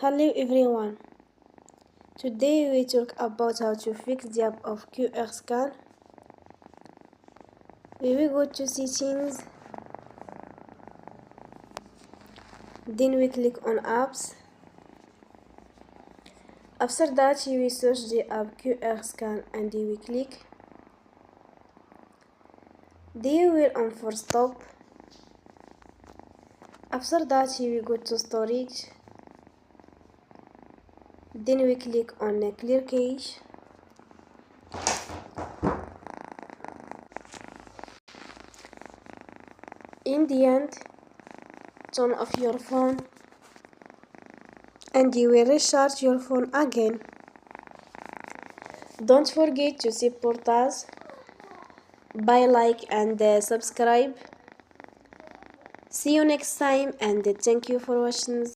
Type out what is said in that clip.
Hello everyone. Today we talk about how to fix the app of QR scan. We will go to settings, then we click on apps. After that we search the app QR scan and we click. Then we will on Forcestop. After that we go to storage. Then we click on clear cache. In the end, turn off your phone and you will recharge your phone again. Don't forget to support us by like and subscribe. See you next time and thank you for watching.